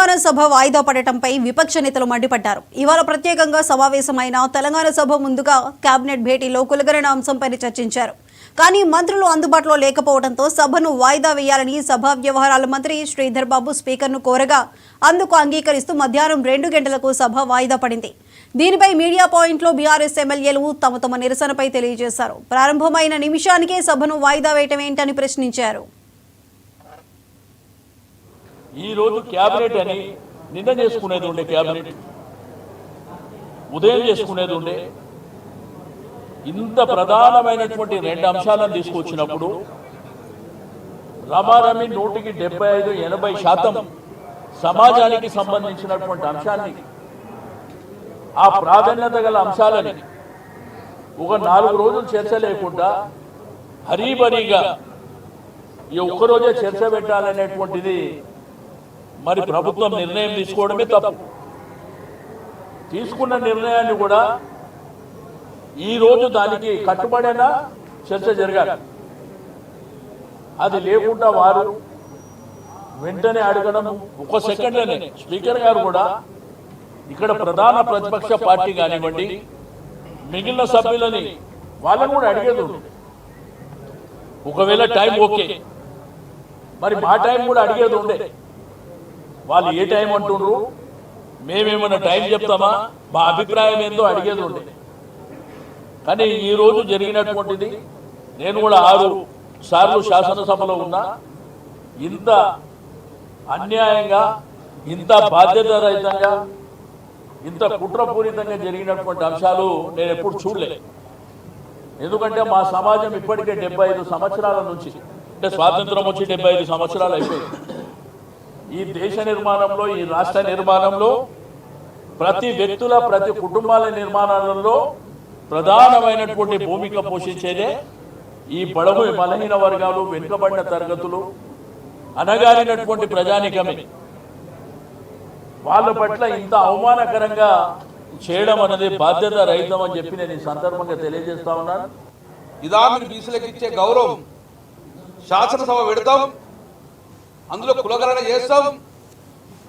తెలంగాణ సభ వాయిదా పడటంపై విపక్ష నేతలు మండిపడ్డారు. ఇవాళ ప్రత్యేకంగా సమావేశమైన తెలంగాణ సభ ముందుగా కేబినెట్ భేటీలో కులగణన అంశంపై చర్చించారు. కానీ మంత్రులు అందుబాటులో లేకపోవడంతో సభను వాయిదా వేయాలని సభా వ్యవహారాల మంత్రి శ్రీధర్ బాబు స్పీకర్ను కోరగా అందుకు అంగీకరిస్తూ మధ్యాహ్నం 2 గంటలకు సభ వాయిదా పడింది. దీనిపై మీడియా పాయింట్లో బీఆర్ఎస్ ఎమ్మెల్యేలు తమ నిరసనపై తెలియజేశారు. ప్రారంభమైన నిమిషానికే సభను వాయిదా వేయటం ఏంటని ప్రశ్నించారు. ఈ రోజు క్యాబినెట్ అని నిన్న చేసుకునేది ఉండే, క్యాబినెట్ ఉదయం చేసుకునేది ఉండే. ఇంత ప్రధానమైనటువంటి 2 అంశాలను తీసుకొచ్చినప్పుడు రమారమి 100కి 75-80% సమాజానికి సంబంధించినటువంటి అంశాన్ని, ఆ ప్రాధాన్యత గల అంశాలని ఒక 4 రోజులు చర్చ లేకుండా హరీబరీగా ఈ ఒక్కరోజే చర్చ పెట్టాలనేటువంటిది మరి ప్రభుత్వం నిర్ణయం తీసుకోవడమే తప్పు. తీసుకున్న నిర్ణయాన్ని కూడా ఈరోజు దానికి కట్టుబడైనా చర్చ జరగాలి. అది లేకుండా వారు వెంటనే అడగడం, 1 సెకండ్లోనే స్పీకర్ గారు కూడా ఇక్కడ ప్రధాన ప్రతిపక్ష పార్టీ కానివ్వండి, మిగిలిన సభ్యులని వాళ్ళని కూడా అడిగేది. ఒకవేళ టైం ఓకే, మరి మా టైం కూడా అడిగేది ఉండే. వాళ్ళు ఏ టైం అంటుండ్రు, మేమేమన్నా టైం చెప్తామా, మా అభిప్రాయం ఏందో అడిగేది ఉండే. కానీ ఈరోజు జరిగినటువంటిది, నేను కూడా 6 సార్లు శాసనసభలో ఉన్నా, ఇంత అన్యాయంగా, ఇంత బాధ్యతారహితంగా, ఇంత కుట్రపూరితంగా జరిగినటువంటి అంశాలు నేను ఎప్పుడు చూడలే. ఎందుకంటే మా సమాజం ఇప్పటికే 75 సంవత్సరాల నుంచి, అంటే స్వాతంత్రం వచ్చి 75 సంవత్సరాలు అయిపోయింది. ఈ దేశ నిర్మాణంలో, ఈ రాష్ట్ర నిర్మాణంలో, ప్రతి వ్యక్తుల, ప్రతి కుటుంబాల నిర్మాణాలలో ప్రధానమైనటువంటి భూమిక పోషించేదే ఈ బడుగు బలహీన వర్గాలు, వెనుకబడిన తరగతులు, అనగారినటువంటి ప్రజానికమే. వాళ్ళ పట్ల ఇంత అవమానకరంగా చేయడం అనేది బాధ్యత రహితం అని చెప్పి నేను ఈ సందర్భంగా తెలియజేస్తా ఉన్నాను. ఇదా మీరు బీసీలకు ఇచ్చే గౌరవం, శాసనసభ పెడతాం, అందులో కులగణన చేస్తాం,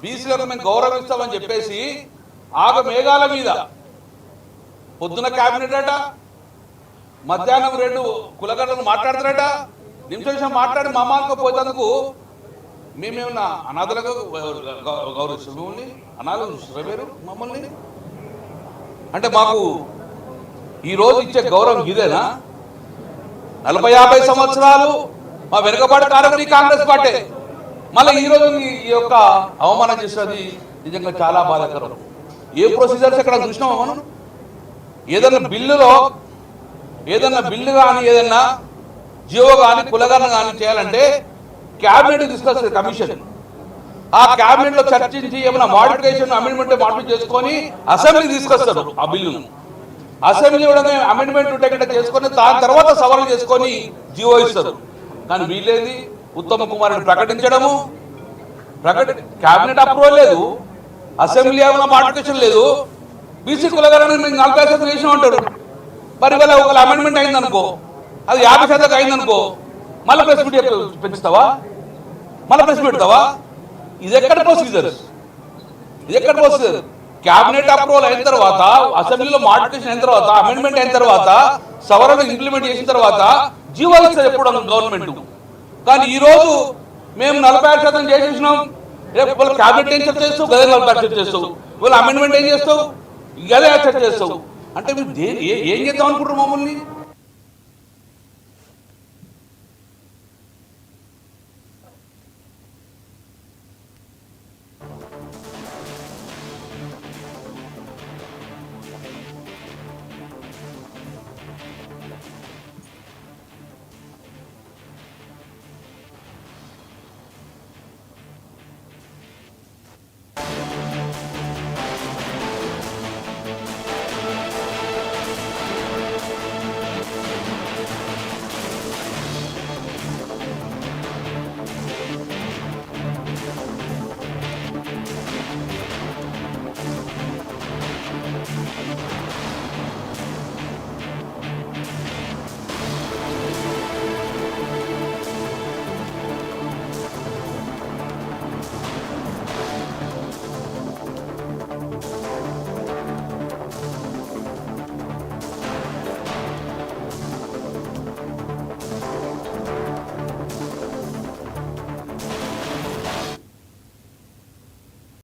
బీసీలకు మేము గౌరవిస్తామని చెప్పేసి మేఘాల మీద పొద్దున క్యాబినెట్ అట, మధ్యాహ్నం 2 కులగణనలు మాట్లాడుతారట. నిమిషం మాట్లాడి మామాలకు పోయేందుకు మేమేమన్నా అనాథులకు గౌరవిస్తాం, మిమ్మల్ని అనాథులు చూస్తారు మమ్మల్ని. అంటే మాకు ఈరోజు ఇచ్చే గౌరవం ఇదేనా? 40-50 సంవత్సరాలు మా వెనుకబడి కారణం కాంగ్రెస్ పార్టీ, మళ్ళీ ఈరోజు ఈ యొక్క అవమానం చేసేది నిజంగా చాలా బాధాకరం. ఏ ప్రొసీజర్స్ ఎక్కడ చూసినామో మనం? ఏదన్నా బిల్లు కానీ, ఏదన్నా జియో కానీ, కులగణన కానీ చేయాలంటే క్యాబినెట్ తీసుకొస్తుంది కమిషన్. ఆ క్యాబినెట్ లో చర్చించి ఏమైనా మాడిఫికేషన్, అమెండ్మెంట్ మాడిఫై చేసుకొని అసెంబ్లీ తీసుకొస్తారు. ఆ బిల్లును అసెంబ్లీ అమెండ్మెంట్ ఉంటే చేసుకొని దాని తర్వాత సవరణ చేసుకొని జియో ఇస్తారు. కానీ వీళ్ళేది ఉత్తమ కుమారుని ప్రకటించడము, క్యాబినెట్ అప్రూవల్ లేదు, అసెంబ్లీ ఏమైనా మాడిఫికేషన్ లేదు, బీసీ కులగణన మేము 40% వేసినాం అంటారు. మరి ఇవాళ ఒక అమెండ్మెంట్ అయిందనుకో, అది 50% అయిందనుకో, మళ్ళీ ప్రెస్ మీట్ పెంచుతావా, మళ్ళీ ప్రెస్ పెడతావా? ఇది ఎక్కడ ప్రొసీజర్? క్యాబినెట్ అప్రూవల్ అయిన తర్వాత, అసెంబ్లీలో మాడిఫికేషన్ అయిన తర్వాత, అమెండ్మెంట్ అయిన తర్వాత, సవరణ ఇంప్లిమెంట్ చేసిన తర్వాత జీవో ఇస్తారు ఎప్పుడు గవర్నమెంట్. కానీ ఈరోజు మేము 46% చేసేసినాం, రేపు వాళ్ళు క్యాబినెట్ ఏం చర్చ చేస్తావు, గదే 46% చేస్తావు, వాళ్ళు అమెండ్మెంట్ ఏం చేస్తావు, గదే చర్చ చేస్తావు. అంటే మీరు ఏం చేద్దాం అనుకుంటారు మమ్మల్ని?